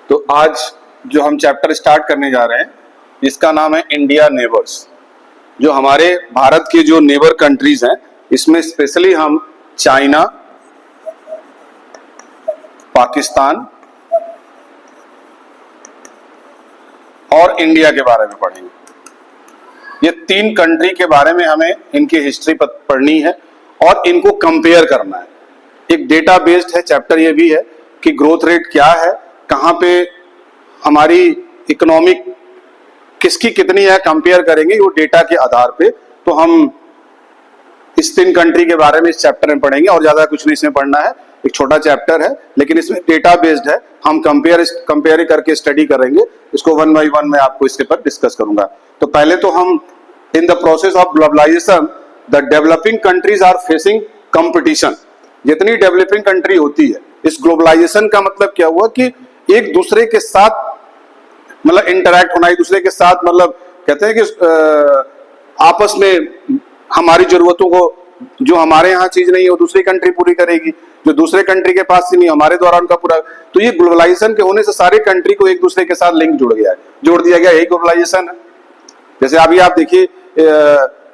तो आज जो हम चैप्टर स्टार्ट करने जा रहे हैं इसका नाम है इंडिया नेबर्स। जो हमारे भारत के जो नेबर कंट्रीज हैं इसमें स्पेशली हम चाइना, पाकिस्तान और इंडिया के बारे में पढ़ेंगे। ये तीन कंट्री के बारे में हमें इनकी हिस्ट्री पढ़नी है और इनको कंपेयर करना है। एक डेटा बेस्ड है चैप्टर, ये भी है कि ग्रोथ रेट क्या है, कहाँ पे हमारी इकोनॉमिक किसकी कितनी है कंपेयर करेंगे वो डेटा के आधार पे। तो हम इस तीन कंट्री के बारे में इस चैप्टर में पढ़ेंगे और ज्यादा कुछ नहीं इसमें पढ़ना है। एक छोटा चैप्टर है लेकिन इसमें डेटा बेस्ड है, हम कंपेयर करके स्टडी करेंगे। इसको वन बाई वन मैं आपको इसके पर डिस्कस करूंगा। तो पहले तो हम in the process of globalisation the developing countries are facing competition. जितनी डेवलपिंग कंट्री होती है, इस ग्लोबलाइजेशन का मतलब क्या हुआ कि एक दूसरे के साथ मतलब इंटरैक्ट होना, एक दूसरे के साथ मतलब कहते हैं कि आपस में हमारी जरूरतों को, जो हमारे यहाँ चीज नहीं है वो दूसरी कंट्री पूरी करेगी, जो दूसरे कंट्री के पास नहीं हमारे द्वारा उनका पूरा। तो ये ग्लोबलाइजेशन के होने से सारे कंट्री को एक दूसरे के साथ लिंक जोड़ दिया गया, यही ग्लोबलाइजेशन है। जैसे अभी आप देखिए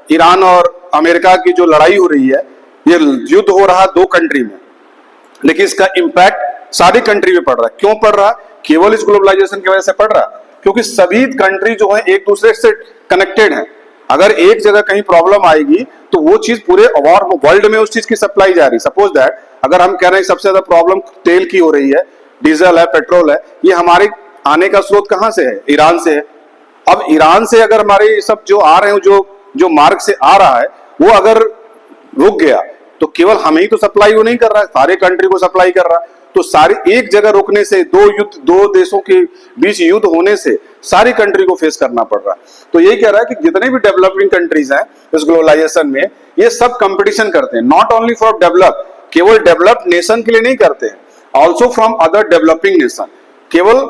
ईरान और अमेरिका की जो लड़ाई हो रही है, ये युद्ध हो रहा है दो कंट्री में, लेकिन इसका इंपैक्ट सारी कंट्री में पड़ रहा है। क्यों पड़ रहा है? केवल इस ग्लोबलाइजेशन की वजह से पड़ रहा है क्योंकि सभी कंट्री जो है एक दूसरे से कनेक्टेड है। अगर एक जगह कहीं प्रॉब्लम आएगी तो वो चीज पूरे वर्ल्ड में उस चीज की सप्लाई जा रही। सपोज दैट अगर हम कह रहे हैं सबसे ज्यादा प्रॉब्लम तेल की हो रही है, डीजल है, पेट्रोल है, ये हमारे आने का स्रोत कहां से है? ईरान से है। अब ईरान से अगर हमारे सब जो आ रहे हैं, जो मार्ग से आ रहा है वो अगर रुक गया तो केवल हमें ही तो सप्लाई वो नहीं कर रहा है, सारे कंट्री को सप्लाई कर रहा है। तो सारी एक जगह रुकने से, दो देशों के बीच युद्ध होने से सारी कंट्री को फेस करना पड़ रहा है। तो यही कह रहा है कि जितने भी डेवलपिंग कंट्रीज हैं इस ग्लोबलाइजेशन में, ये सब कंपटीशन करते हैं, नॉट ओनली फॉर डेवलप, केवल डेवलप्ड नेशन के लिए नहीं करते हैं, also from other developing nation. केवल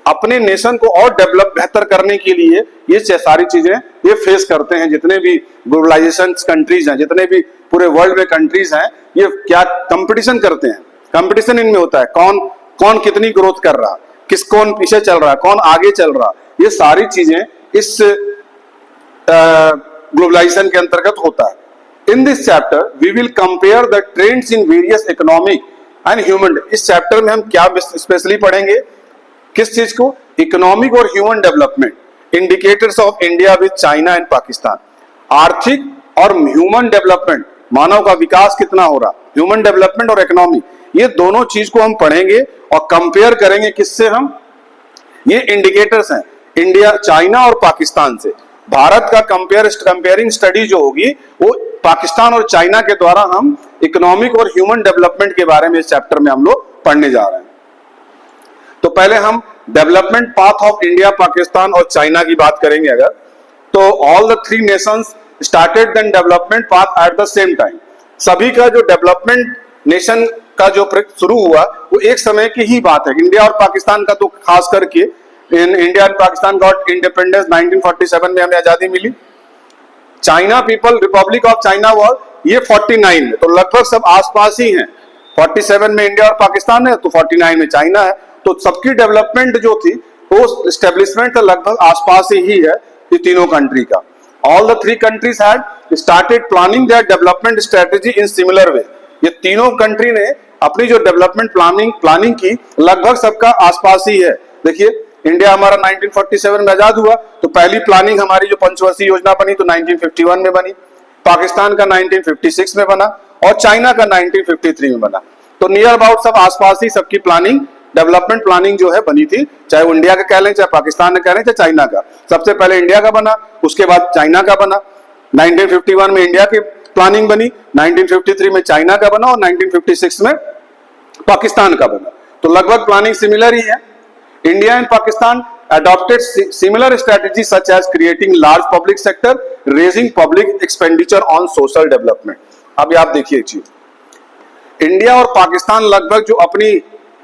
अपने नेशन को और डेवलप बेहतर करने के लिए ये सारी चीजें ये फेस करते हैं। जितने भी ग्लोबलाइजेशन कंट्रीज हैं, जितने भी पूरे वर्ल्ड में कंट्रीज हैं, ये क्या कंपटीशन करते हैं। कंपटीशन इनमें होता है, कौन कितनी ग्रोथ कर रहा, कौन पीछे चल रहा है, कौन आगे चल रहा, ये सारी चीजें इस ग्लोबलाइजेशन के अंतर्गत होता है। In this chapter we will compare the trends in various economic and human. इस चैप्टर में हम क्या स्पेशली पढ़ेंगे, किस चीज को? इकोनॉमिक और human development indicators of India with China and Pakistan. आर्थिक और ह्यूमन डेवलपमेंट, मानव का विकास कितना हो रहा, ह्यूमन डेवलपमेंट और इकोनॉमी, ये दोनों चीज को हम पढ़ेंगे और कंपेयर करेंगे। किससे? हम ये इंडिकेटर्स हैं इंडिया, चाइना और पाकिस्तान से। भारत का कंपेयरिंग स्टडी जो होगी वो पाकिस्तान और चाइना के द्वारा हम इकोनॉमिक और ह्यूमन डेवलपमेंट के बारे में इस चैप्टर में हम लोग पढ़ने जा रहे हैं। तो पहले हम development path of India, Pakistan और चाइना की बात करेंगे अगर, तो all the three nations started then development path at the same time. सभी का जो डेवलपमेंट नेशन का जो शुरू हुआ वो एक समय की ही बात है। इंडिया और पाकिस्तान का तो खास करके India and Pakistan got independence 1947 में हमें आजादी मिली। China people republic of China war ये 49 में, तो लगभग सब आसपास ही हैं। 47 में इंडिया और पाकिस्तान है तो 49 में चाइना है। तो सबकी डेवलपमेंट जो थी वो स्टेब्लिशमेंट लगभग आसपास ही है ये तीनों कंट्री का। All the three countries had started planning their development strategy in similar way. ये तीनों कंट्री ने अपनी जो डेवलपमेंट प्लानिंग की लगभग सबका आसपास ही है। देखिए इंडिया हमारा 1947 में आजाद हुआ तो पहली प्लानिंग हमारी जो पंचवर्षीय योजना बनी तो 1951 में बनी, पाकिस्तान का 1956 में बना और चाइना का 1953 में बना। तो नियर अबाउट सब आसपास ही सबकी प्लानिंग, डेवलपमेंट प्लानिंग जो है बनी थी, चाहे वो इंडिया का कह लें, चाहे पाकिस्तान का कह लें, चाहे चाइना का। सबसे पहले इंडिया का बना, उसके बाद चाइना का बना। 1951 में इंडिया की प्लानिंग बनी, 1953 में चाइना का बना और 1956 में पाकिस्तान का बना। तो लगभग प्लानिंग सिमिलर ही है। India and Pakistan adopted similar strategies such as creating large public sector, raising public expenditure on social development। अभी आप देखिए एक चीज, इंडिया और पाकिस्तान लगभग जो अपनी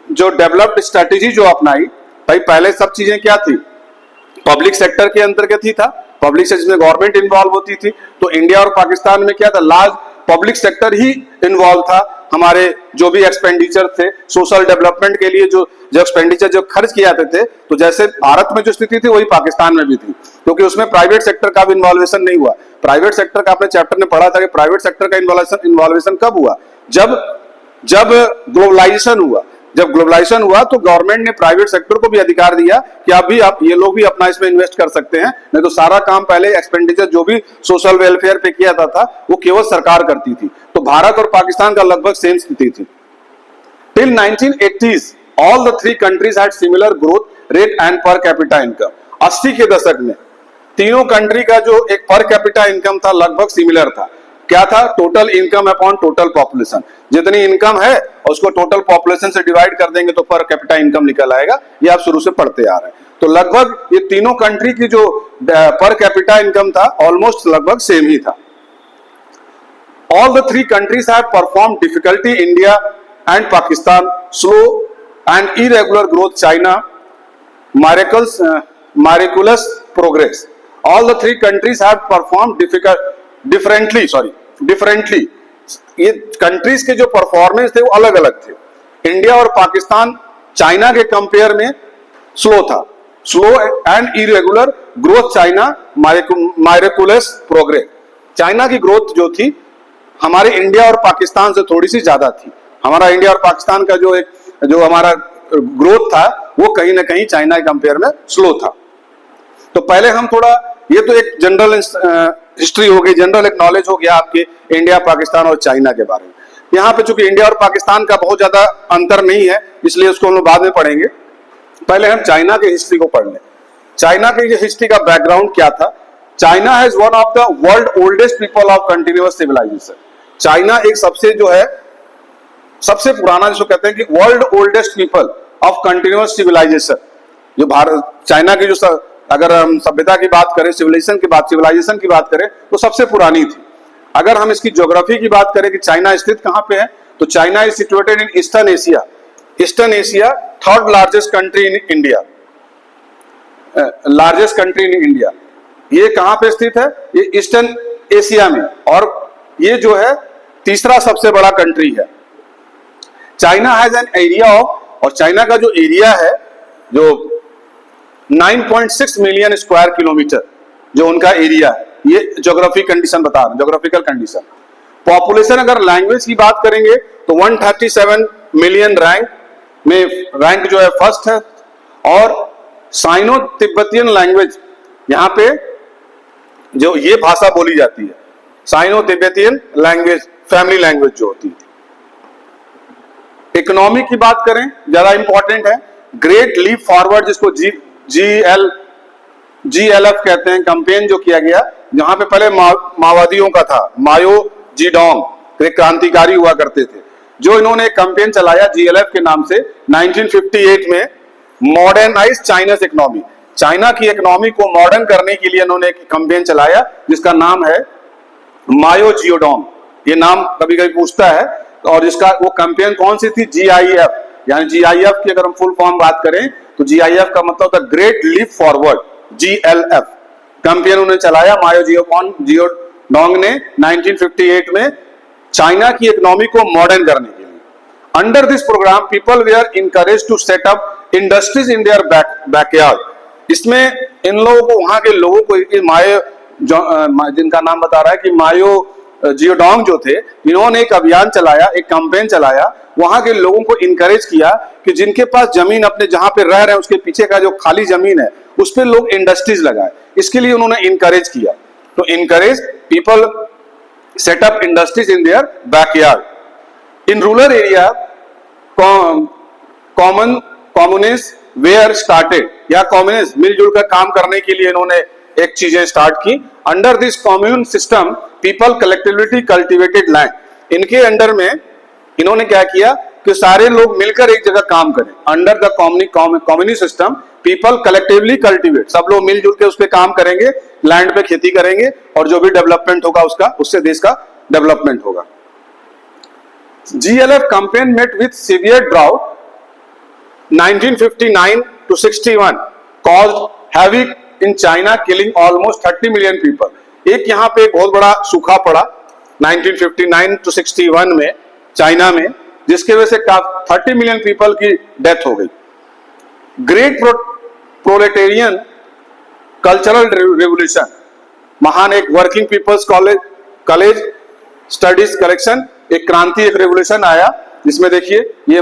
जो डेवलप्ड स्ट्रेटेजी जो अपनाई, भाई पहले सब चीजें क्या थी, पब्लिक सेक्टर के अंतर्गत ही था, पब्लिक सेक्टर में गवर्नमेंट इन्वॉल्व होती थी। तो इंडिया और पाकिस्तान में क्या था, लार्ज पब्लिक सेक्टर ही इन्वॉल्व था हमारे जो भी एक्सपेंडिचर थे सोशल डेवलपमेंट के लिए, जो एक्सपेंडिचर जो खर्च किए जाते थे, तो जैसे भारत में जो स्थिति थी वही पाकिस्तान में भी थी, क्योंकि उसमें प्राइवेट सेक्टर का भी इन्वॉल्वेशन नहीं हुआ। प्राइवेट सेक्टर का आपने चैप्टर में पढ़ा था कि प्राइवेट सेक्टर का इन्वॉल्वेशन कब हुआ, जब ग्लोबलाइजेशन हुआ। जब ग्लोबलाइजेशन हुआ तो गवर्नमेंट ने प्राइवेट सेक्टर को भी अधिकार दिया कि आप ये लोग भी अपना इसमें इन्वेस्ट कर सकते हैं, नहीं तो सारा काम पहले एक्सपेंडिचर जो भी सोशल वेलफेयर पे किया जाता था वो केवल सरकार करती थी। तो भारत और पाकिस्तान का लगभग सेम स्थिति थी। Till 1980s all the three countries had similar growth rate and per capita income. 80 के दशक में तीनों कंट्री का जो एक पर कैपिटा इनकम था लगभग सिमिलर था। क्या था? Total income upon total population. जितनी इनकम है उसको टोटल पॉपुलेशन से डिवाइड कर देंगे तो पर कैपिटा इनकम निकल आएगा। ये आप शुरू से पढ़ते आ रहे हैं। तो लगभग ये तीनों कंट्री की जो पर कैपिटा इनकम था ऑलमोस्ट लगभग सेम ही था। All the three countries have perform difficulty India and Pakistan, slow and irregular growth China, miraculous progress. All the three countries have performed differently. ये कंट्रीज के जो परफॉर्मेंस थे वो अलग अलग थे। इंडिया और पाकिस्तान चाइना के कंपेयर में स्लो था। Slow and irregular growth China, miraculous progress. China की ग्रोथ जो थी हमारे इंडिया और पाकिस्तान से थोड़ी सी ज्यादा थी। हमारा इंडिया और पाकिस्तान का जो हमारा ग्रोथ था वो कहीं ना कहीं चाइना के कंपेयर में स्लो था। तो पहले हम थोड़ा, ये तो एक जनरल हिस्ट्री हो गई, जनरल एक नॉलेज हो गया आपके इंडिया, पाकिस्तान और चाइना के बारे में। यहाँ पे चूंकि इंडिया और पाकिस्तान का बहुत ज्यादा अंतर नहीं है इसलिए उसको हम लोग बाद में पढ़ेंगे। पहले हम चाइना के हिस्ट्री को पढ़ लें। चाइना की हिस्ट्री का बैकग्राउंड क्या था? China has one of the world oldest people of continuous civilisation. China एक सबसे पुराना जिसको कहते हैं कि world oldest people of continuous civilisation. जो भारत चाइना की जो अगर हम सभ्यता की बात करें, सिविलाइजेशन की बात करें तो सबसे पुरानी थी। अगर हम इसकी ज्योग्राफी की बात करें कि चाइना स्थित कहां पे है, तो China is situated in eastern Asia. Eastern Asia third largest country in India, largest country in India. ये कहां पे स्थित है? ये ईस्टर्न एशिया में, और ये जो है तीसरा सबसे बड़ा कंट्री है। China has an area of, और चाइना का जो एरिया है जो 9.6 मिलियन स्क्वायर किलोमीटर जो उनका एरिया है, ये ज्योग्राफी कंडीशन बता रहे हैं, ज्योग्राफिकल कंडीशन। पॉपुलेशन अगर लैंग्वेज की बात करेंगे तो 137 मिलियन रैंक जो है फर्स्ट है। और साइनो तिब्बतियन लैंग्वेज यहाँ पे जो ये भाषा बोली जाती है, Sino Tibetan language family language जो होती है। इकोनॉमी की बात करें, ज्यादा इंपॉर्टेंट है। ग्रेट लीप फॉरवर्ड जिसको GLF कहते हैं, कैंपेन जो किया गया, जहां पे पहले माओवादियों का था, मायो जीडोंग एक क्रांतिकारी हुआ करते थे, जो इन्होंने एक कैंपेन चलाया GLF के नाम से 1958 में, मॉडर्नाइज चाइनास इकोनॉमी। चाइना की इकोनॉमी को मॉडर्न करने के लिए इन्होंने एक कैंपेन चलाया जिसका नाम है मायो जियोडोंग। ये नाम कभी कभी पूछता है। और इसका वो कैंपेन कौन सी थी? GIF, यानी GIF की अगर हम फुल फॉर्म बात करें तो GIF का मतलब था great leap forward. GLF campaign उन्होंने चलाया मायो जियोडोंग ने 1958 में चाइना की इकोनॉमी को मॉडर्न करने के लिए। Under this programme people were encourage to set up industries in their backyard. इसमें इन लोगों को, वहां के लोगों को, जिनका नाम बता रहा है कि मायो जियोडोंग जो थे, इन्होंने एक अभियान चलाया, एक कैंपेन चलाया, वहां के लोगों को इनकरेज किया कि जिनके पास जमीन अपने जहां पे रह रहे हैं उसके पीछे का जो खाली जमीन है उस पे लोग इंडस्ट्रीज लगाए। इसके लिए उन्होंने इनकरेज किया। तो encourage people set up industries in their backyard. In rural area communist were started, या कॉम्युनिस्ट मिलजुल कर काम करने के लिए इन्होंने एक चीजें स्टार्ट की। Under this commune system people collectively cultivated land. इनके अंडर में इन्होंने क्या किया कि सारे लोग मिलकर एक जगह काम करें। Under the communist system people collectively cultivate, सब लोग मिलजुल के उस पे काम करेंगे, लैंड पे खेती करेंगे, और जो भी डेवलपमेंट होगा उससे देश का डेवलपमेंट होगा। GLF campaign met with severe drought 1959 to 61 caused havoc in China, killing almost 30 million people। एक यहाँ पे बहुत बड़ा सूखा पड़ा 1959 to 61 में, चाइना में, जिसके वजह से 30 मिलियन पीपल की डेथ हो गई। ग्रेट प्रोलेटेरियन कल्चरल रेवोल्यूशन, महान एक working people's college studies collection, एक क्रांति, एक रेवोल्यूशन आया, जिसमें देखिए ये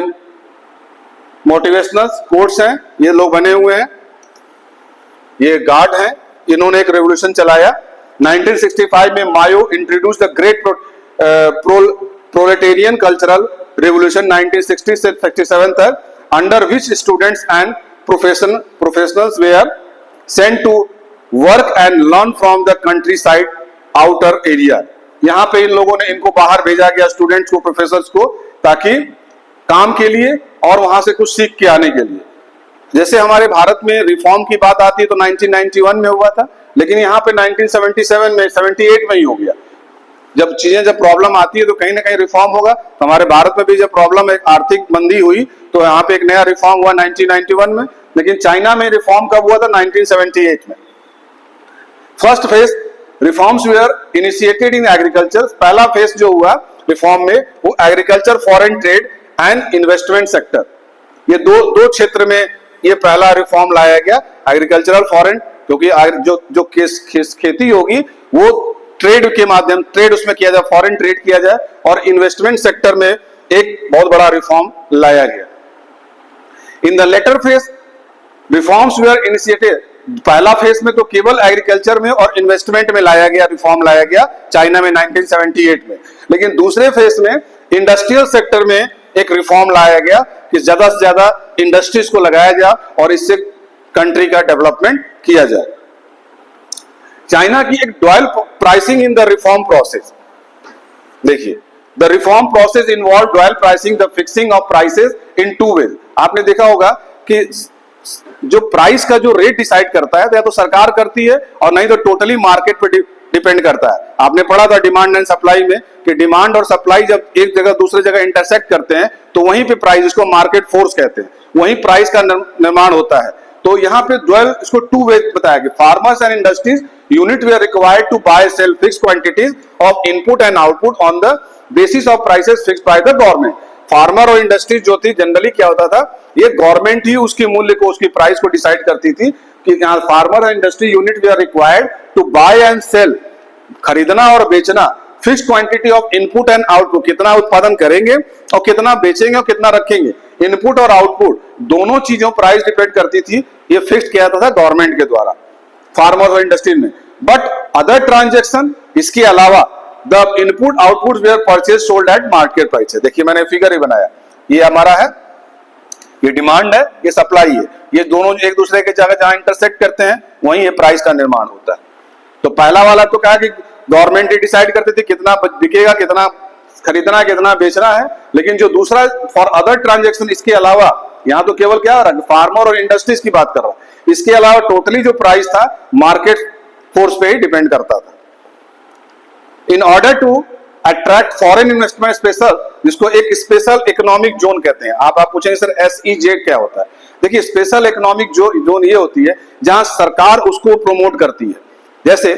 मोटिवेशनल कोट्स हैं, ये लोग बने हुए हैं, ये गार्ड हैं, इन्होंने एक रेवोल्यूशन चलाया। 1965 में Mao introduce the great proletarian cultural revolution 1960 से 67 तक, under which students and professionals were sent to work and learn from the countryside outer area. यहाँ पे इन लोगों ने इनको बाहर भेजा गया, स्टूडेंट्स को, प्रोफेसर्स को, ताकि काम के लिए और वहां से कुछ सीख के आने के लिए। जैसे हमारे भारत में रिफॉर्म की बात आती है तो 1991 में हुआ था, लेकिन यहाँ पे 1977 में, 78 में ही हो गया। जब प्रॉब्लम आती है तो कहीं ना कहीं रिफॉर्म होगा। तो हमारे भारत में भी जब प्रॉब्लम, एक आर्थिक मंदी हुई, तो यहाँ पे एक नया रिफॉर्म हुआ 1991 में, लेकिन चाइना में रिफॉर्म कब हुआ था? 1978 में। First phase reforms were initiated in agriculture. पहला फेज जो हुआ रिफॉर्म में वो agriculture, foreign trade and investment sector, ये दो क्षेत्र में ये पहला रिफॉर्म लाया गया। एग्रीकल्चरल, फॉरेन, क्योंकि जो खेती होगी वो ट्रेड के माध्यम, ट्रेड उसमें किया जाए, फॉरेन ट्रेड किया जाए, और इन्वेस्टमेंट सेक्टर में एक बहुत बड़ा रिफॉर्म लाया गया। In the later phase reforms were initiated. पहला फेज में तो केवल एग्रीकल्चर में और इन्वेस्टमेंट में लाया गया, रिफॉर्म लाया गया चाइना में 1978 में। लेकिन दूसरे फेज में इंडस्ट्रियल सेक्टर में एक रिफॉर्म लाया गया कि ज्यादा से ज्यादा इंडस्ट्रीज को लगाया जाए और इससे कंट्री का डेवलपमेंट किया जाए। चाइना की एक dual pricing in the reform process. देखिए, the reform process involve dual pricing, the fixing of prices in two ways. आपने देखा होगा कि जो प्राइस का जो रेट डिसाइड करता है, तो या तो सरकार करती है और नहीं तो टोटली मार्केट पे डिपेंड करता है। आपने पढ़ा था डिमांड एंड सप्लाई में कि डिमांड और सप्लाई जब एक जगह दूसरे जगह इंटरसेक्ट करते हैं तो वहीं पे प्राइस, इसको मार्केट फोर्स कहते हैं, वहीं प्राइस का निर्माण होता है। तो यहाँ पे ड्यूअल, इसको टू वे बताया कि farmers and industries unit were required to buy sell fix quantities of input and output on the basis of prices fixed by the government. Farmer और इंडस्ट्रीज जो थी, जनरली क्या होता था, ये गवर्नमेंट ही उसके मूल्य को, उसकी प्राइस को डिसाइड करती थी कि यहाँ फार्मर और industry unit were required to buy and sell, खरीदना और बेचना, fix quantity of input and output, कितना उत्पादन करेंगे और कितना बेचेंगे और कितना रखेंगे। इनपुट और आउटपुट दोनों चीजों प्राइस डिपेंड करती थी, ये फिक्स किया था गवर्नमेंट के द्वारा फार्मर और इंडस्ट्री में। बट अदर ट्रांजेक्शन, इसके अलावा the input output were purchase sold at market price. देखिए मैंने फिगर ही बनाया, ये हमारा है, ये डिमांड है, ये सप्लाई है, ये दोनों एक दूसरे के जगह जहां इंटरसेक्ट करते हैं वहीं ये प्राइस का निर्माण होता है। तो पहला वाला तो कहा कि गवर्नमेंट ही डिसाइड करती थी कितना बिकेगा, कितना खरीदना है, कितना बेचना है। लेकिन जो दूसरा फॉर अदर ट्रांजेक्शन, इसके अलावा यहाँ तो केवल क्या फार्मर और इंडस्ट्रीज की बात कर रहा है, इसके अलावा टोटली जो प्राइस था मार्केट फोर्स पे ही डिपेंड करता था। In order to attract foreign investment special, जिसको एक स्पेशल इकोनॉमिक जोन कहते हैं। आप पूछेंगे सर SEZ क्या होता है? देखिए, स्पेशल इकोनॉमिक जोन ये होती है जहां सरकार उसको प्रमोट करती है। जैसे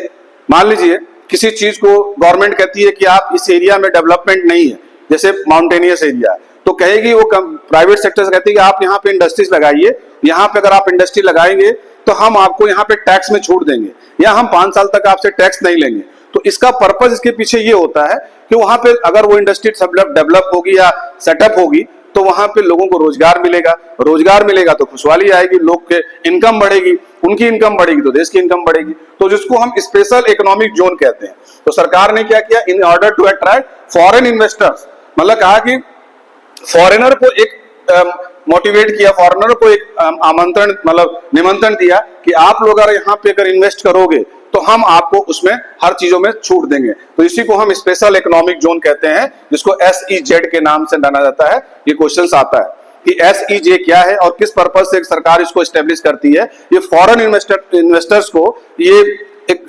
मान लीजिए किसी चीज को गवर्नमेंट कहती है कि आप इस एरिया में डेवलपमेंट नहीं है, जैसे माउंटेनियस एरिया है, तो कहेगी वो प्राइवेट सेक्टर से कहती है कि आप यहाँ पे इंडस्ट्रीज लगाइए, यहाँ पे अगर आप इंडस्ट्री लगाएंगे तो हम आपको यहाँ पे टैक्स में छूट देंगे, या हम 5 साल तक आपसे टैक्स नहीं लेंगे। तो इसका पर्पज, इसके पीछे ये होता है कि वहां पे अगर वो इंडस्ट्री डेवलप होगी या सेटअप होगी तो वहां पे लोगों को रोजगार मिलेगा, रोजगार मिलेगा तो खुशहाली आएगी, लोग के इनकम बढ़ेगी, उनकी इनकम बढ़ेगी तो देश की इनकम बढ़ेगी। तो जिसको हम स्पेशल इकोनॉमिक जोन कहते हैं। तो सरकार ने क्या किया, in order to attract foreign investors, मतलब कहा कि फॉरेनर को एक मोटिवेट किया, फॉरेनर को एक आमंत्रण, मतलब निमंत्रण दिया कि आप लोग अगर यहाँ पे अगर इन्वेस्ट करोगे तो हम आपको उसमें हर चीजों में छूट देंगे। तो इसी को हम स्पेशल इकोनॉमिक जोन कहते हैं, जिसको SEZ के नाम से जाना जाता है। ये क्वेश्चन आता है कि SEZ क्या है और किस पर्पज से सरकार इसको एस्टेब्लिश करती है। ये फॉरेन इन्वेस्टर्स को ये एक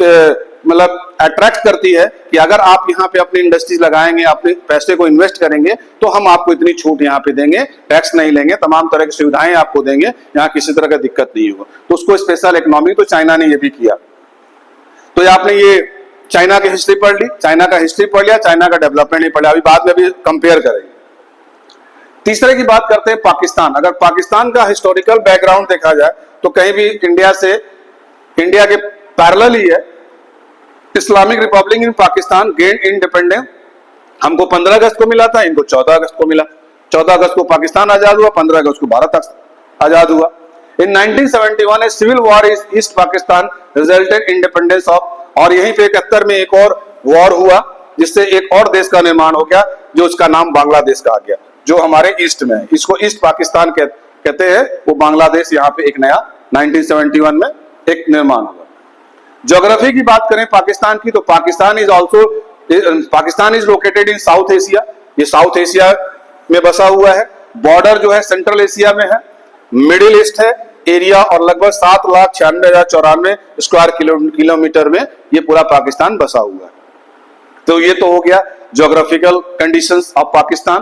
मतलब अट्रैक्ट करती है कि अगर आप यहाँ पे अपनी इंडस्ट्रीज लगाएंगे, अपने पैसे को इन्वेस्ट करेंगे तो हम आपको इतनी छूट यहाँ पे देंगे, टैक्स नहीं लेंगे, तमाम तरह की सुविधाएं आपको देंगे, यहाँ किसी तरह का दिक्कत नहीं होगा। तो उसको स्पेशल इकोनॉमिक, तो चाइना ने ये भी किया। तो आपने ये चाइना की हिस्ट्री पढ़ ली, चाइना का हिस्ट्री पढ़ लिया, चाइना का डेवलपमेंट नहीं पढ़ा, अभी बाद में भी कंपेयर करेंगे। तीसरे की बात करते हैं पाकिस्तान। अगर पाकिस्तान का हिस्टोरिकल बैकग्राउंड देखा जाए तो कहीं भी इंडिया के पैरेलल ही है। इस्लामिक रिपब्लिक इन पाकिस्तान गेन इंडिपेंडेंस, हमको 15 अगस्त को मिला था, इनको 14 अगस्त को मिला। 14 अगस्त को पाकिस्तान आजाद हुआ, 15 अगस्त को भारत आजाद हुआ। In 1971 a civil war is East Pakistan resulted independence of, और यहीं पे 71 में एक और वॉर हुआ जिससे एक और देश का निर्माण हो गया जो उसका नाम बांग्लादेश कहा गया, जो हमारे ईस्ट में है। इसको ईस्ट पाकिस्तान कहते हैं। वो बांग्लादेश यहाँ पे एक नया 1971 में एक निर्माण हुआ। ज्योग्राफी की बात करें पाकिस्तान की, तो Pakistan is located in south Asia. ये साउथ एशिया में बसा हुआ है। बॉर्डर जो है सेंट्रल एशिया में है, मिडिल ईस्ट है एरिया, और लगभग 7,96,094 स्क्वायर किलोमीटर में ये पूरा पाकिस्तान बसा हुआ है। तो ये तो हो गया geographical conditions of Pakistan.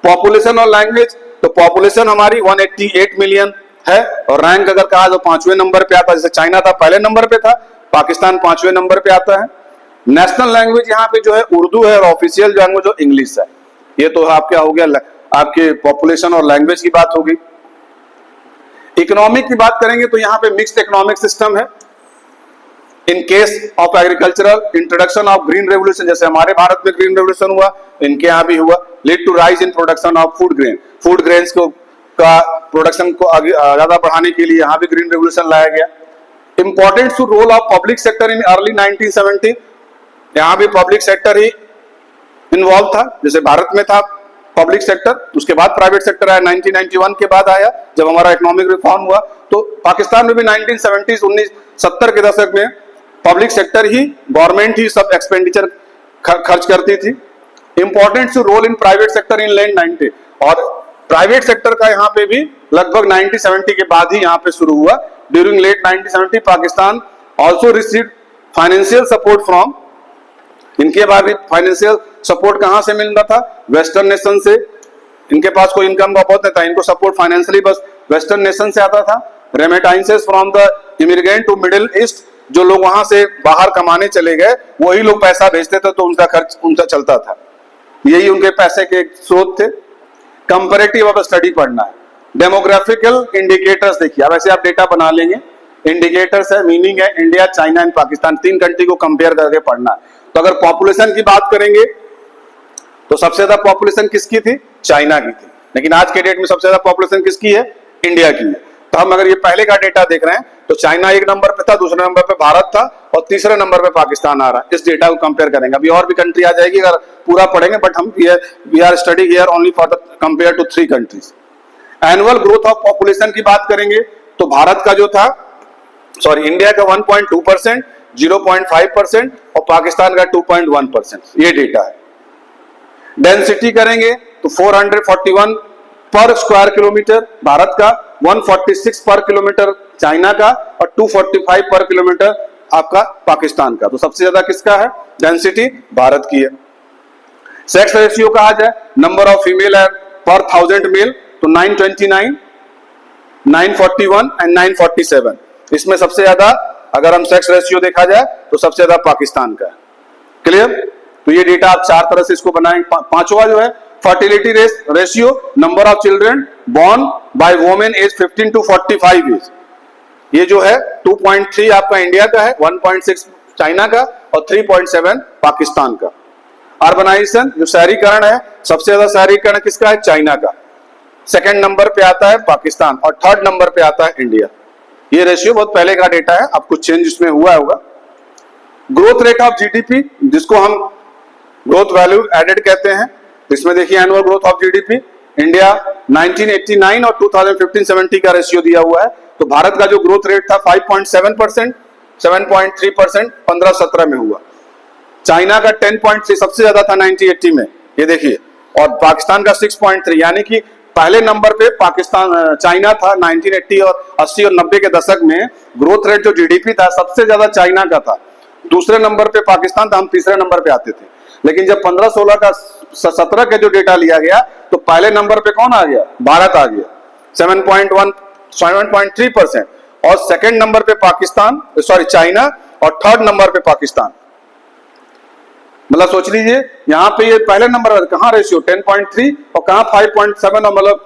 Population और लैंग्वेज, तो पॉपुलेशन हमारी 188 मिलियन है, और रैंक अगर कहा तो 5वें नंबर पे आता है। जैसे चाइना था पहले नंबर पे था, पाकिस्तान 5वें नंबर पे आता है। नेशनल लैंग्वेज यहाँ पे जो है उर्दू है, और ऑफिशियल लैंग्वेज जो इंग्लिश है। ये तो आपका हो गया आपके पॉपुलेशन और लैंग्वेज की बात होगी। इकोनॉमिक की बात करेंगे तो यहाँ पे मिक्स्ड इकोनॉमिक सिस्टम है। In case of agricultural, introduction of green revolution, जैसे हमारे भारत में ग्रीन रेवोल्यूशन हुआ, इनके यहाँ भी हुआ। Lead to rise in production of food grains का प्रोडक्शन को ज्यादा बढ़ाने के लिए यहाँ भी ग्रीन रेवोल्यूशन लाया गया। Important role of public sector in early 1970, यहाँ भी पब्लिक सेक्टर ही इन्वॉल्व था। जैसे भारत में था पब्लिक सेक्टर, उसके बाद प्राइवेट सेक्टर आया, 1991 के बाद आया जब हमारा इकोनॉमिक रिफॉर्म हुआ। तो पाकिस्तान में भी 1970 के दशक में पब्लिक सेक्टर ही, गवर्नमेंट ही सब एक्सपेंडिचर खर्च करती थी। Important role in private sector in late 90, और प्राइवेट सेक्टर का यहाँ पे भी लगभग 1970 के बाद ही यहाँ पे शुरू हुआ। During late 1970 Pakistan also received financial support from, इनके बाद भी फाइनेंशियल सपोर्ट कहां से मिल रहा था? वेस्टर्न नेशन से। इनके पास कोई इनकम का बहुत नहीं था, इनको सपोर्ट फाइनेंशियली बस वेस्टर्न नेशन से आता था। Remittances from the immigrant to Middle East, जो लोग वहां से बाहर कमाने चले गए वही लोग पैसा भेजते थे, तो उनका खर्च उनका चलता था। यही उनके पैसे के स्रोत थे। कंपैरेटिव अब स्टडी पढ़ना है। डेमोग्राफिकल इंडिकेटर्स देखिए, अब ऐसे आप डेटा बना लेंगे। इंडिकेटर्स है, मीनिंग है India, China and Pakistan, 3 country को कंपेयर करके पढ़ना है। तो अगर पॉपुलेशन की बात करेंगे तो सबसे ज्यादा पॉपुलेशन किसकी थी? चाइना की थी। लेकिन आज के डेट में सबसे ज्यादा पॉपुलेशन किसकी है? इंडिया की है। तो हम अगर ये पहले का डेटा देख रहे हैं तो चाइना 1 नंबर पे था, दूसरे नंबर पे भारत था, और तीसरे नंबर पे पाकिस्तान आ रहा है। इस डेटा को कंपेयर करेंगे। अभी और भी कंट्री आ जाएगी अगर पूरा पढ़ेंगे, बट हम we are study here only for the compare to 3 countries. Annual growth of population की बात करेंगे तो भारत का जो था, इंडिया का 1.2%, 0.5%, और पाकिस्तान का 2.1%, ये डेटा है। डेंसिटी करेंगे तो 441 पर स्क्वायर किलोमीटर भारत का, 146 पर किलोमीटर चाइना का, और 245 पर किलोमीटर आपका पाकिस्तान का। तो सबसे ज्यादा किसका है डेंसिटी? भारत की है। सेक्स रेशियो कहा जाए, नंबर ऑफ फीमेल पर 1000 मेल, तो 929, 941 एंड 947। इसमें सबसे ज्यादा अगर हम सेक्स रेशियो देखा जाए तो सबसे ज्यादा पाकिस्तान का है। क्लियर? तो ये डेटा आप 4 तरह से इसको बनाएंगे। पांचवा जो है fertility ratio, number of children born by women age 15 to 45 age, ये जो है 2.3 आपका इंडिया का है, 1.6 चाइना का, और 3.7 पाकिस्तान का। अर्बनाइजेशन जो शहरीकरण है, सबसे ज्यादा शहरीकरण किसका है? चाइना का। सेकंड नंबर पे आता है पाकिस्तान, और थर्ड नंबर पे आता है इंडिया। ये रेशियो बहुत पहले का डेटा है, अब कुछ चेंज इसमें हुआ होगा। ग्रोथ रेट ऑफ जीडीपी, जिसको हम ग्रोथ वैल्यू एडेड कहते हैं, इसमें देखिए annual growth of GDP India 1989 और 2015-17 का रेशियो दिया हुआ है। तो भारत का जो ग्रोथ रेट था 5.7%, 7.3% 15-17 में हुआ। चाइना का 10.3 सबसे ज्यादा था 1980 में, ये देखिए, और पाकिस्तान का 6.3, यानी कि पहले नंबर पे पाकिस्तान चाइना था 1980 और 80 और 90 के दशक में। ग्रोथ रेट जो जीडीपी था सबसे ज्यादा चाइना का था, दूसरे नंबर पे पाकिस्तान था, हम तीसरे नंबर पे आते थे। लेकिन जब 15-16 का 17 का जो डेटा लिया गया तो पहले नंबर पे कौन आ गया? भारत आ गया, 7.3%, और सेकंड नंबर पे चाइना, और थर्ड नंबर पे पाकिस्तान। मतलब सोच लीजिए यहाँ पे ये पहले नंबर पर, कहाँ रेशियो 10.3 और कहाँ 5.7, और मतलब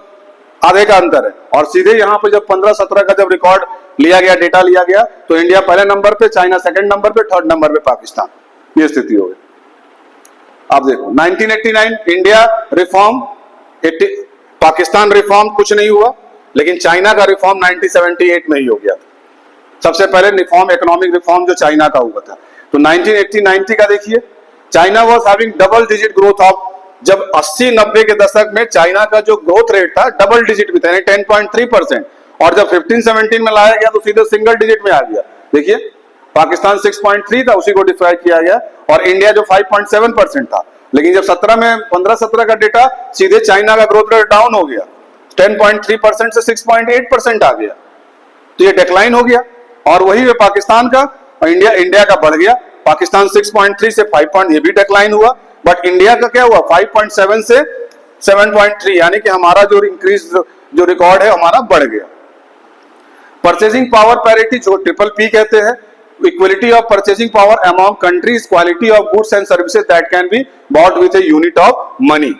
आधे का अंतर है। और सीधे यहाँ पे जब 15-17 का जब रिकॉर्ड लिया गया, डेटा लिया गया, तो इंडिया पहले नंबर पे, चाइना सेकंड नंबर पे, थर्ड नंबर पे पाकिस्तान, ये स्थिति हो गई। आप देखो 1989 इंडिया रिफॉर्म, पाकिस्तान रिफॉर्म कुछ नहीं हुआ, लेकिन चाइना का रिफॉर्म 1978 में ही हो गया था। सबसे पहले रिफॉर्म, इकोनॉमिक रिफॉर्म जो चाइना का हुआ था। तो 1980-90 का देखिए, China was having double digit growth of, जब 80-90 के दशक में चाइना का जो ग्रोथ रेट था डबल डिजिट में था, यानी 10.3%, और जब 15-17 में लाया गया तो सीधे सिंगल डिजिट में आ गया। देखिए पाकिस्तान 6.3 था, उसी को डिफाइन किया गया, और इंडिया जो 5.7% था। लेकिन जब 15-17 का डेटा, सीधे चाइना का ग्रोथ रेट डाउन हो गया, 10.3% से 6.8% आ गया, तो ये डिक्लाइन हो गया। और वही है पाकिस्तान का, इंडिया का बढ़ गया, पाकिस्तान 6.3 से 5. ये भी डिक्लाइन हुआ, बट इंडिया का क्या हुआ 5.7 से 7.3, यानी कि हमारा जो इंक्रीज जो रिकॉर्ड है हमारा बढ़ गया। परचेजिंग पावर पैरिटी, जो ट्रिपल P कहते हैं, equality of purchasing power among countries, quality of goods and services that can be bought with a unit of money,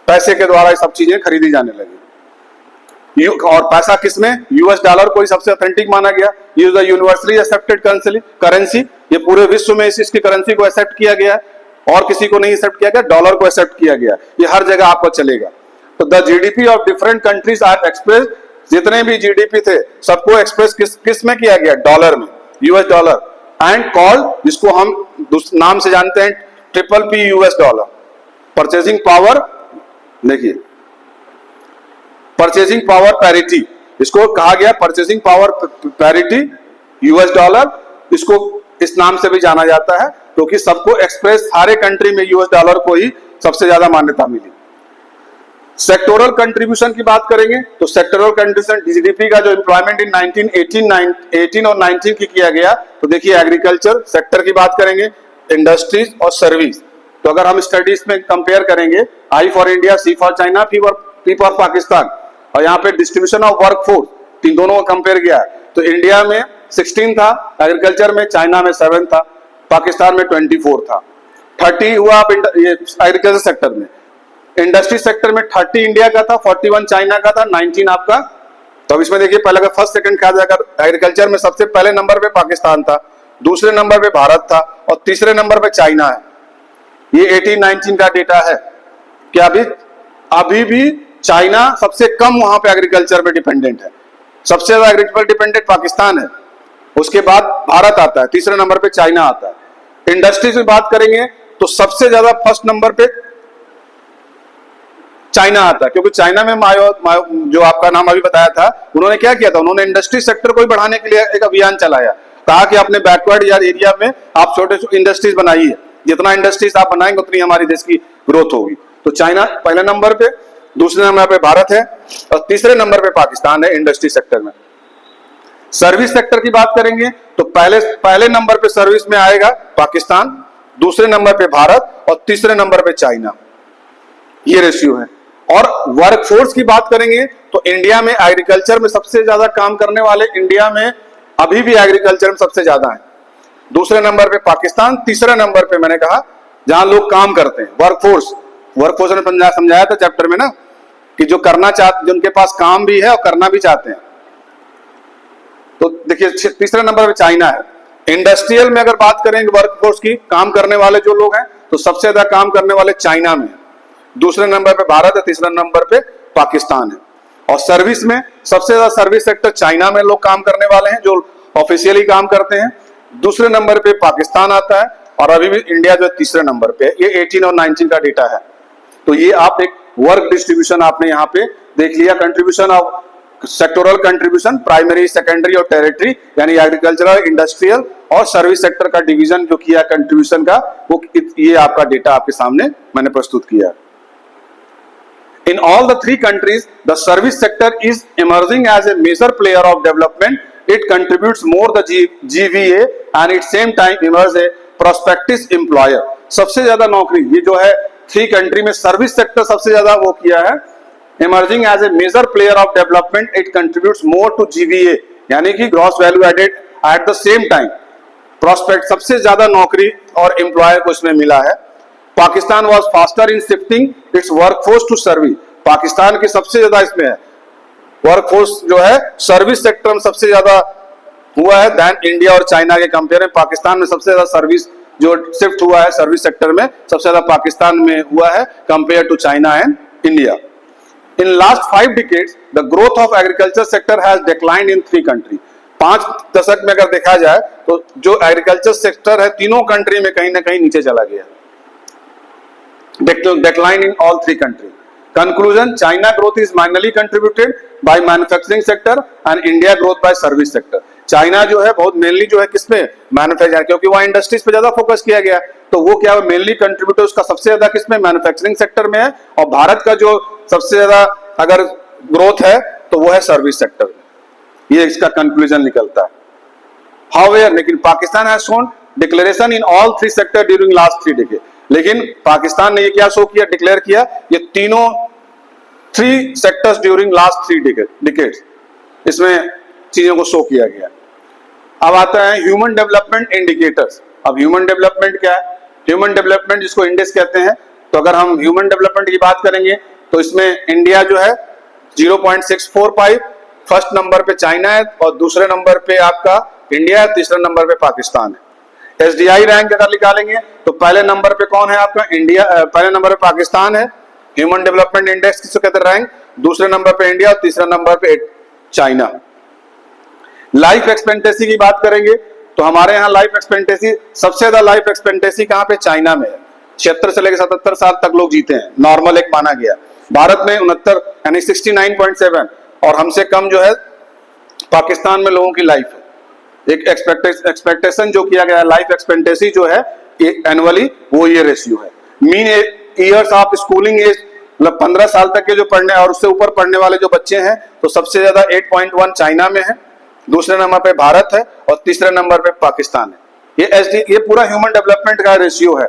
पैसे के द्वारा ये सब चीजें खरीदी जाने लगी। और पैसा किसमें, यूएस डॉलर को ही सबसे ऑथेंटिक माना गया, ये द यूनिवर्सली एक्सेप्टेड करेंसी, ये पूरे विश्व में इसकी करेंसी को एक्सेप्ट किया गया, और किसी को नहीं एक्सेप्ट किया गया, डॉलर को एक्सेप्ट किया गया, ये हर जगह आपको चलेगा। तो the GDP of different countries are express, जितने भी जीडीपी थे सबको एक्सप्रेस किस में किया गया, डॉलर में, यूएस डॉलर, एंड कॉल्ड, जिसको हम नाम से जानते हैं triple P US dollar. Purchasing power, देखिए परचेजिंग पावर पैरिटी, इसको कहा गया purchasing power parity US dollar, इसको इस नाम से भी जाना जाता है क्योंकि सबको एक्सप्रेस सारे कंट्री में यूएस डॉलर को ही सबसे ज्यादा मान्यता मिली। सेक्टोरल कंट्रीब्यूशन की बात करेंगे तो सेक्टोरल कंट्रीब्यूशन जीडीपी का जो एम्प्लॉयमेंट इन 1918 और 19 की किया गया, तो देखिए एग्रीकल्चर सेक्टर की बात करेंगे, इंडस्ट्रीज और सर्विस। तो अगर हम स्टडीज में कंपेयर करेंगे, I for India, C for China, P for Pakistan, और यहाँ पे डिस्ट्रीब्यूशन ऑफ वर्क फोर्स, तीन दोनों को कंपेयर किया है, तो इंडिया में 16 था एग्रीकल्चर में, चाइना में 7 था, पाकिस्तान में 24 था। 30 हुआ आप एग्रीकल्चर सेक्टर में, इंडस्ट्री सेक्टर में 30 इंडिया का था, 41 चाइना का था, 19 आपका। तो अब इसमें देखिए पहले अगर फर्स्ट सेकंड कहा जाएगा, एग्रीकल्चर में सबसे पहले नंबर पे पाकिस्तान था, दूसरे नंबर पे भारत था, और तीसरे नंबर पे चाइना है। ये 18-19 का डेटा है कि अभी भी चाइना सबसे कम वहां पे एग्रीकल्चर पे डिपेंडेंट है, सबसे ज्यादा एग्रीकल्चर डिपेंडेंट पाकिस्तान है, उसके बाद भारत आता है, तीसरे नंबर पे चाइना आता है। इंडस्ट्रीज में बात करेंगे तो सबसे ज्यादा फर्स्ट नंबर पे चाइना आता है, क्योंकि चाइना में जो आपका नाम अभी बताया था, उन्होंने क्या किया था, उन्होंने इंडस्ट्री सेक्टर को बढ़ाने के लिए एक अभियान चलाया, कहा कि अपने बैकवर्ड एरिया में आप छोटे छोटे इंडस्ट्रीज बनाइए, जितना इंडस्ट्रीज आप बनाएंगे उतनी हमारी देश की ग्रोथ होगी। तो चाइना पहले नंबर पे, दूसरे नंबर पे भारत है, और तीसरे नंबर पे पाकिस्तान है इंडस्ट्री सेक्टर में। सर्विस सेक्टर की बात करेंगे तो पहले नंबर पे सर्विस में आएगा पाकिस्तान, दूसरे नंबर पे भारत, और तीसरे नंबर पे चाइना, ये रेशियो है। और वर्कफोर्स की बात करेंगे तो इंडिया में एग्रीकल्चर में सबसे ज्यादा काम करने वाले इंडिया में अभी भी एग्रीकल्चर में सबसे ज्यादा है, दूसरे नंबर पे पाकिस्तान, तीसरे नंबर पे मैंने कहा जहां लोग काम करते हैं वर्कफोर्स ने समझाया था चैप्टर में ना, कि जो करना चाहते, जिनके पास काम भी है और करना भी चाहते हैं। तो देखिए तीसरे नंबर पे चाइना है। इंडस्ट्रियल में अगर बात करेंगे वर्कफोर्स की, काम करने वाले जो लोग हैं, तो सबसे ज्यादा काम करने वाले चाइना में है, दूसरे नंबर पे भारत है, तीसरे नंबर पे पाकिस्तान है। और सर्विस में सबसे ज्यादा सर्विस सेक्टर चाइना में लोग काम करने वाले हैं जो ऑफिशियली काम करते हैं, दूसरे नंबर पे पाकिस्तान आता है, और अभी भी इंडिया जो तीसरे नंबर पे है। ये 18 और 19 का डेटा है। तो ये आप एक वर्क डिस्ट्रीब्यूशन आपने यहाँ पे देख लिया, contribution of sectoral contribution, primary, secondary और टेरिटरी, यानी एग्रीकल्चरल, इंडस्ट्रियल और सर्विस सेक्टर का डिवीजन जो किया कंट्रीब्यूशन का, वो ये आपका डेटा आपके सामने मैंने प्रस्तुत किया। In all the three countries, the service sector is emerging as a major player of development. It contributes more the GVA and at same time emerges a prospective employer. सबसे ज्यादा नौकरी ये जो है 3 कंट्री में सर्विस सेक्टर सबसे ज्यादा वो किया है, emerging as a major player of development. It contributes more to GVA, यानी कि gross value added at the same time. Prospect सबसे ज्यादा नौकरी और एम्प्लॉयर को इसमें मिला है। Pakistan was faster in shifting its workforce to service. Pakistan की सबसे ज्यादा इसमें है वर्कफोर्स जो है सर्विस सेक्टर में सबसे ज्यादा हुआ है दैन इंडिया और चाइना के कंपेयर में। पाकिस्तान में सबसे ज्यादा सर्विस जो शिफ्ट हुआ है सर्विस सेक्टर में सबसे ज्यादा पाकिस्तान में हुआ है compare to China and India. In last 5 decades the growth of agriculture sector has declined in 3 countries। 5 दशक में अगर देखा जाए तो जो एग्रीकल्चर सेक्टर है तीनों कंट्री में कहीं ना कहीं नीचे चला गया। Decline in all 3 countries. Conclusion: China growth is mainly contributed by manufacturing sector and India growth by service sector. China जो है बहुत मेनली जो है किसमें मैन्युफैक्चरिंग, क्योंकि वहाँ इंडस्ट्रीज पे ज्यादा फोकस किया गया तो वो क्या मेनली कंट्रीब्यूटर उसका सबसे ज्यादा किसमें मैन्युफैक्चरिंग सेक्टर में है। और भारत का जो सबसे ज्यादा अगर ग्रोथ है तो वो है सर्विस सेक्टर में। ये इसका कंक्लूजन निकलता है। हाउएवर लेकिन Pakistan has shown declaration in all 3 sector during last 3 decades। लेकिन पाकिस्तान ने ये क्या शो किया डिक्लेयर किया ये तीनों 3 सेक्टर्स ड्यूरिंग लास्ट 3 decades इसमें चीजों को शो किया गया। अब आता है ह्यूमन डेवलपमेंट इंडिकेटर्स। अब ह्यूमन डेवलपमेंट क्या है? ह्यूमन डेवलपमेंट जिसको इंडेक्स कहते हैं। तो अगर हम ह्यूमन डेवलपमेंट की बात करेंगे तो इसमें इंडिया जो है 0.645, फर्स्ट नंबर पे चाइना है और दूसरे नंबर पे आपका इंडिया है, तीसरे नंबर पे पाकिस्तान है। एसडीआई रैंक अगर निकालेंगे तो पहले नंबर पे कौन है आपका इंडिया, पहले नंबर पे पाकिस्तान है। ह्यूमन डेवलपमेंट इंडेक्स किसको कहते हैं रैंक, दूसरे नंबर पे इंडिया और तीसरे नंबर पे चाइना। लाइफ एक्सपेक्टेंसी की बात करेंगे तो हमारे यहाँ लाइफ एक्सपेक्टेंसी सबसे ज्यादा लाइफ एक्सपेक्टेंसी कहाँ पे चाइना में है। 76 से लेकर 77 साल तक लोग जीते हैं, नॉर्मल एक माना गया। भारत में 69 यानी 69.7 और हमसे कम जो है पाकिस्तान में लोगों की लाइफ है। एक एक्सपेक्टेशन जो किया गया लाइफ एक्सपेक्टेंसी जो है एनुअली वो ये रेशियो है। Mean years of schooling as मतलब 15 साल तक के जो पढ़ने और उससे ऊपर पढ़ने वाले जो बच्चे हैं तो सबसे ज्यादा 8.1 चाइना में है, दूसरे नंबर पे भारत है और तीसरे नंबर पे पाकिस्तान है। ये पूरा ह्यूमन डेवलपमेंट का रेशियो है।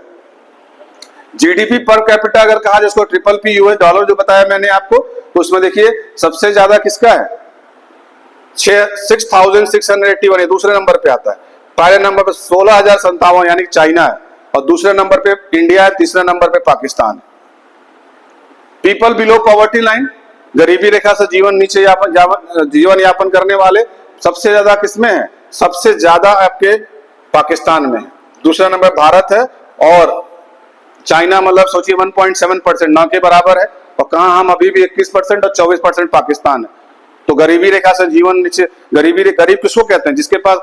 जीडीपी पर कैपिटा अगर कहा जिसको PPP यूएस डॉलर जो बताया मैंने आपको तो उसमें देखिए सबसे ज्यादा किसका है 6,681 है, दूसरे नंबर पे आता है। पहले नंबर पे 16,057 यानी चाइना है और दूसरे नंबर पे इंडिया है, तीसरे नंबर पे पाकिस्तान है। पीपल बिलो पॉवर्टी लाइन गरीबी रेखा से जीवन यापन करने वाले सबसे ज्यादा किसमें है, सबसे ज्यादा आपके पाकिस्तान में है, दूसरा नंबर भारत है और चाइना मतलब सोचिए 1.7% ना के बराबर है। और कहा हम अभी भी 21% और 24% पाकिस्तान है। तो गरीबी रेखा से जीवन नीचे, गरीब किसको कहते हैं जिसके पास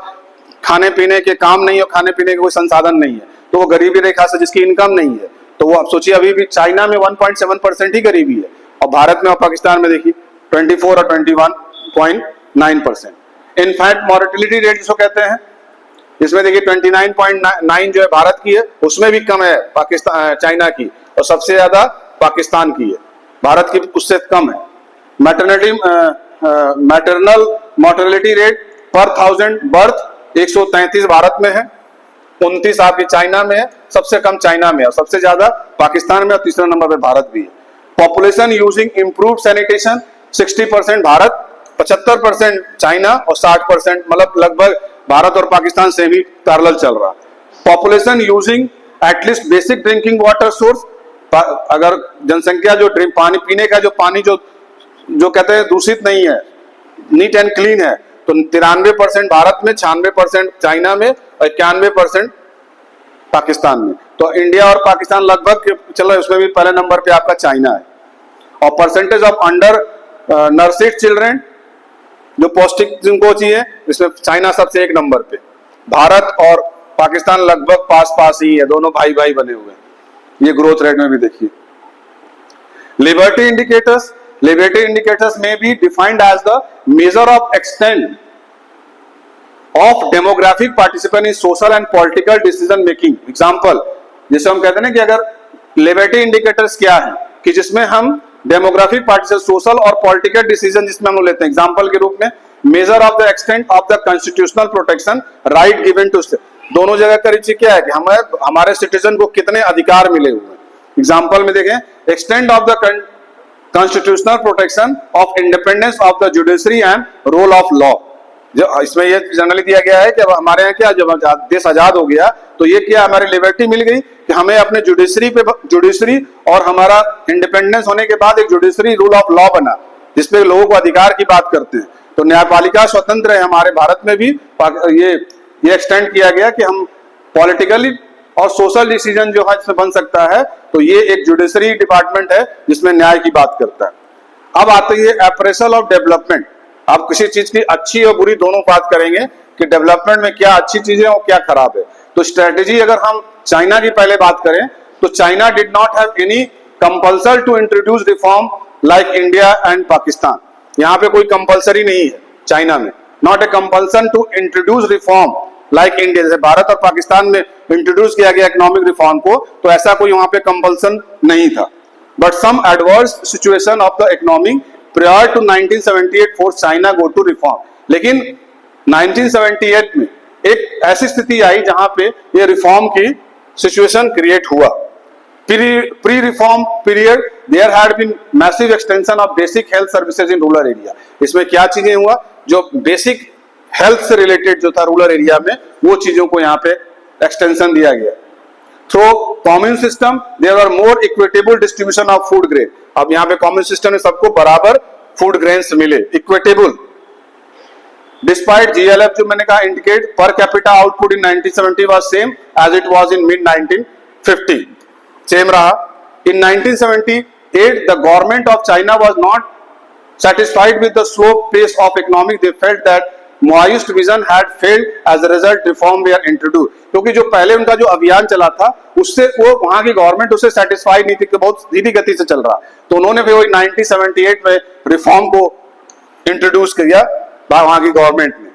खाने पीने के काम नहीं है, खाने पीने के कोई संसाधन नहीं है तो वो गरीबी रेखा से जिसकी इनकम नहीं है तो वो आप सोचिए अभी भी चाइना में 1.7% ही गरीबी है और भारत में और पाकिस्तान में देखिए 24 और 21.9%। इनफैक्ट मॉर्टेलिटी रेट जिसको कहते हैं इसमें देखिए 29.9 जो है भारत की है, उसमें भी कम है पाकिस्तान चाइना की और सबसे ज्यादा पाकिस्तान की है, भारत की उससे कम है। मैटरनल मॉर्टेलिटी रेट पर 1000 बर्थ 133 भारत में है, 29 आपकी चाइना में है, सबसे कम चाइना में और सबसे ज्यादा पाकिस्तान में और तीसरे नंबर पे भारत भी है। Population using improved sanitation 60% Bharat, 75% China और 60% मतलब लगभग भारत और पाकिस्तान से भी पैरेलल चल रहा। Population using at least basic drinking water source, अगर जनसंख्या जो पानी पीने का जो पानी जो कहते हैं दूषित नहीं है, नीट एंड क्लीन है तो 93% भारत में, 96% चाइना में और 91% पाकिस्तान में। तो इंडिया और पाकिस्तान लगभग चलो उसमें भी पहले नंबर पे आपका चाइना है। और परसेंटेज ऑफ अंडर नर्सिड चिल्ड्रेन जो पौष्टिक जिनको चाहिए इसमें चाइना सबसे 1 नंबर पे, भारत और पाकिस्तान लगभग पास ही है, दोनों भाई भाई बने हुए हैं। ये ग्रोथ रेट में भी देखिए। लिबर्टी इंडिकेटर्स में be defined as the measure of extent of democratic participant in social and political decision making. Example जैसे हम कहते हैं ना कि अगर लिबर्टी इंडिकेटर्स क्या है कि जिसमें हम डेमोग्राफिक पार्टिसिपेंट सोशल और पॉलिटिकल डिसीजन जिसमें हम लेते हैं एग्जांपल के रूप में measure of the extent of the constitutional protection right given to दोनों जगह का रीच क्या है कि हमारे सिटीजन को कितने अधिकार मिले हुए हैं। एग्जांपल में देखें extent of the constitutional protection of independence of the judiciary and role of law. जो इसमें ये जनरली दिया गया है कि अब हमारे यहाँ क्या जब देश आजाद हो गया तो ये क्या हमारी लिबर्टी मिल गई कि कि हमें अपने जुडिशरी और हमारा इंडिपेंडेंस होने के बाद एक जुडिशरी रूल ऑफ लॉ बना जिसपे लोगों को अधिकार की बात करते हैं। तो न्यायपालिका स्वतंत्र है हमारे भारत में भी, ये एक्सटेंड किया गया कि हम पॉलिटिकली और सोशल डिसीजन जो है इसमें बन सकता है। तो ये एक जुडिशरी डिपार्टमेंट है जिसमें न्याय की बात करता है। अब आती है अप्रेजल ऑफ डेवलपमेंट। आप किसी चीज की अच्छी और बुरी दोनों बात करेंगे कि डेवलपमेंट में क्या अच्छी चीजें और क्या खराब है। तो स्ट्रेटेजी अगर हम चाइना की पहले बात करें तो China did not have any compulsion to introduce reform like India and Pakistan. यहाँ पे कोई कंपल्सरी नहीं है चाइना में, not a compulsion to introduce reform like India. जैसे भारत और पाकिस्तान में इंट्रोड्यूस किया गया इकोनॉमिक रिफॉर्म को, तो ऐसा कोई वहां पे कंपल्सन नहीं था। But some adverse situation of the economy prior to 1978 force China go to reform. लेकिन 1978 में एक ऐसी स्थिति आई जहां पे ये रिफॉर्म की सिचुएशन क्रिएट हुआ। Pre reform period there had been massive extension of basic health services in rural area. इसमें क्या चीजें हुआ, जो बेसिक हेल्थ से रिलेटेड जो था रूरल एरिया में, वो चीजों को यहाँ पे एक्सटेंशन दिया गया। Through common system there are more equitable distribution of food grain. अब यहाँ पे कॉमन सिस्टम में सबको बराबर फूड ग्रेन्स मिले, इक्विटेबल। डिस्पाइट जीएलएफ जो मैंने कहा indicate per capita output in 1970 was same as it was in mid 1950, same रहा। In 1978 the government of China was not satisfied with the slow pace of economic, they felt that Maoist vision had failed as a result reform were introduced। क्योंकि जो पहले उनका जो अभियान चला था उससे वो वहां की गवर्नमेंट उससे सेटिस्फाइड नहीं थी कि बहुत धीमी गति से चल रहा, तो उन्होंने फिर 1978 में रिफॉर्म को इंट्रोड्यूस किया वहां की गवर्नमेंट ने।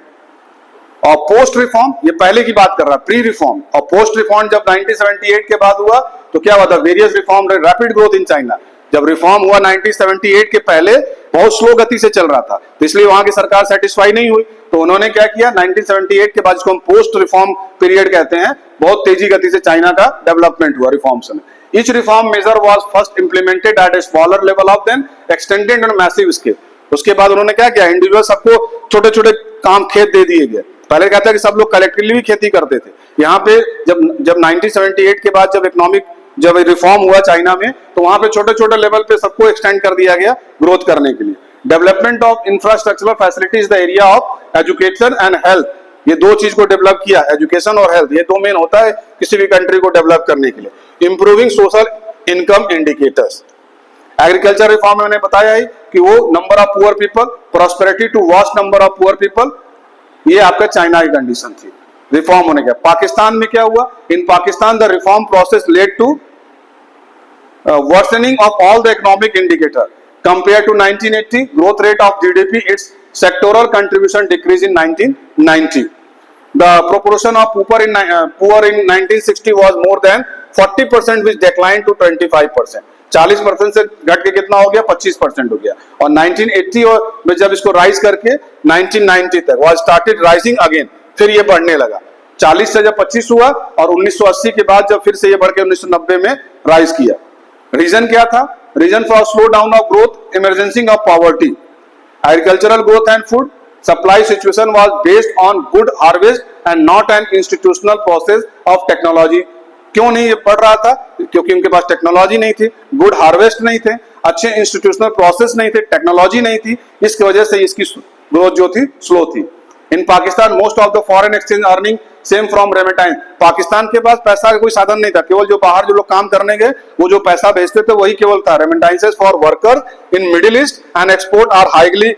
और पोस्ट रिफॉर्म, ये पहले की बात कर रहा है, प्री रिफॉर्म और पोस्ट रिफॉर्म जब 1978 के बाद हुआ तो क्या हुआ था, various reform, rapid growth in China. जब रिफॉर्म हुआ 1978 के पहले बहुत स्लो गति से चल रहा था, तो इसलिए वहां की सरकार सेटिस्फाई नहीं हुई, तो उन्होंने क्या किया 1978 के बाद, जिसको हम पोस्ट रिफॉर्म पीरियड कहते हैं, बहुत तेजी गति से चाइना का डेवलपमेंट हुआ रिफॉर्म्स में। Each reform major was first implemented at a smaller level of then extended on massive scale. उसके बाद उन्होंने क्या किया, इंडिविजुअल सबको छोटे छोटे काम खेत दे दिए गए। पहले कहता है कि सब लोग कलेक्टिवली भी खेती करते थे, यहाँ पे जब 1978 के बाद जब रिफॉर्म हुआ चाइना में, तो वहां पे छोटे छोटे लेवल पे सबको एक्सटेंड कर दिया गया ग्रोथ करने के लिए। Development of infrastructural facilities the area of education and health, ये दो चीज को डेवलप किया, एजुकेशन और हेल्थ, ये दो मेन होता है किसी भी कंट्री को डेवलप करने के लिए। Improving social income indicators, agriculture reform में मैंने बताया है कि वो number of poor people, prosperity to vast number of poor people, ये आपका चाइना की कंडीशन थी रिफॉर्म होने का। पाकिस्तान में क्या हुआ, in Pakistan the reform process led to worsening of all the economic indicator compared to 1980 growth rate of GDP, its sectoral contribution decreased in 1990. The proportion of poor in 1960 was more than 40%, which declined to 25%। 40% से घट के कितना हो गया, 25% हो गया। और 1980 में जब इसको राइज करके 1990 तक was started rising again, फिर ये बढ़ने लगा। 40 से जब 25 हुआ और 1980 के बाद जब फिर से ये बढ़ के 1990 में राइज किया। रीजन क्या था, reason for slow down of growth, emergency of poverty, agricultural growth and food supply situation was based on good harvest and not an institutional process of technology. क्यों नहीं बढ़ रहा था, क्योंकि उनके पास टेक्नोलॉजी नहीं थी, गुड हार्वेस्ट नहीं थे, अच्छे इंस्टीट्यूशनल प्रोसेस नहीं थे, टेक्नोलॉजी नहीं थी, इसकी वजह से इसकी ग्रोथ जो थी स्लो थी। In Pakistan most of the foreign exchange earning same from remittance, Pakistan के पास पैसा का कोई साधन नहीं था, केवल जो बाहर जो लोग काम करने गए वो जो पैसा भेजते थे वही केवल था। Remittances for worker in middle east and export are highly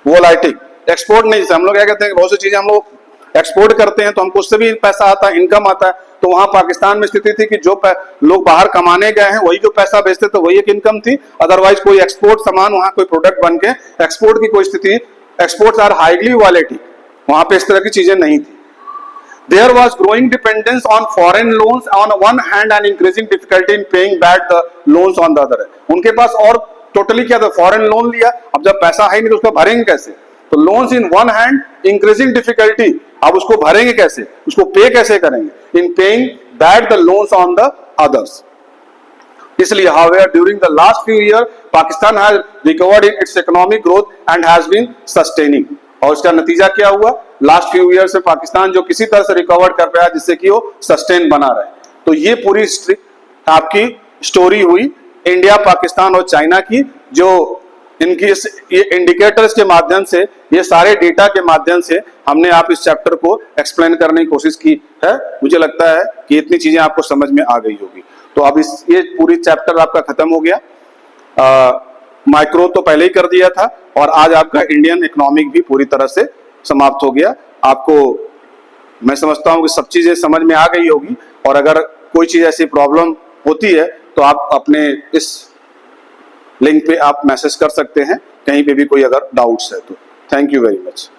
volatile. Export नहीं, हम लोग क्या कहते हैं, बहुत सी चीजें हम लोग एक्सपोर्ट करते हैं तो हमको उससे भी पैसा आता है, इनकम आता है। तो वहां पाकिस्तान में स्थिति थी कि जो लोग बाहर कमाने गए हैं वही जो पैसा भेजते थे वही एक इनकम थी, अदरवाइज कोई एक्सपोर्ट सामान वहां कोई प्रोडक्ट बन के एक्सपोर्ट की कोई स्थिति, एक्सपोर्ट्स आर हाईली वोलेटिल, वहां पे इस तरह की चीजें नहीं थी। There was growing dependence on foreign loans on one hand and increasing difficulty in paying back the loans on the other। उनके पास और टोटली क्या था, फॉरेन लोन लिया, अब जब पैसा है नहीं तो उसको भरेंगे कैसे, तो loans in one hand, increasing difficulty, अब उसको भरेंगे कैसे, उसको पे कैसे करेंगे, इन paying back the loans on the others. इसलिए however during the last few years Pakistan has recovered in its economic growth and has been sustaining। और इसका नतीजा क्या हुआ, लास्ट फ्यू ईयर से पाकिस्तान जो किसी तरह से रिकवर कर रहा है जिससे कि वो सस्टेन बना रहे। तो ये पूरी हिस्ट्री आपकी स्टोरी हुई इंडिया, पाकिस्तान और चाइना की, जो इनकी ये इंडिकेटर्स के माध्यम से, ये सारे डेटा के माध्यम से हमने आप इस चैप्टर को एक्सप्लेन करने की कोशिश की है। मुझे लगता है कि इतनी चीजें आपको समझ में आ गई होगी। तो अब ये पूरी चैप्टर आपका खत्म हो गया। माइक्रो तो पहले ही कर दिया था, और आज आपका इंडियन इकोनॉमिक भी पूरी तरह से समाप्त हो गया। आपको मैं समझता हूं कि सब चीजें समझ में आ गई होगी, और अगर कोई चीज ऐसी प्रॉब्लम होती है तो आप अपने इस लिंक पे आप मैसेज कर सकते हैं, कहीं पे भी कोई अगर डाउट्स है तो। Thank you very much.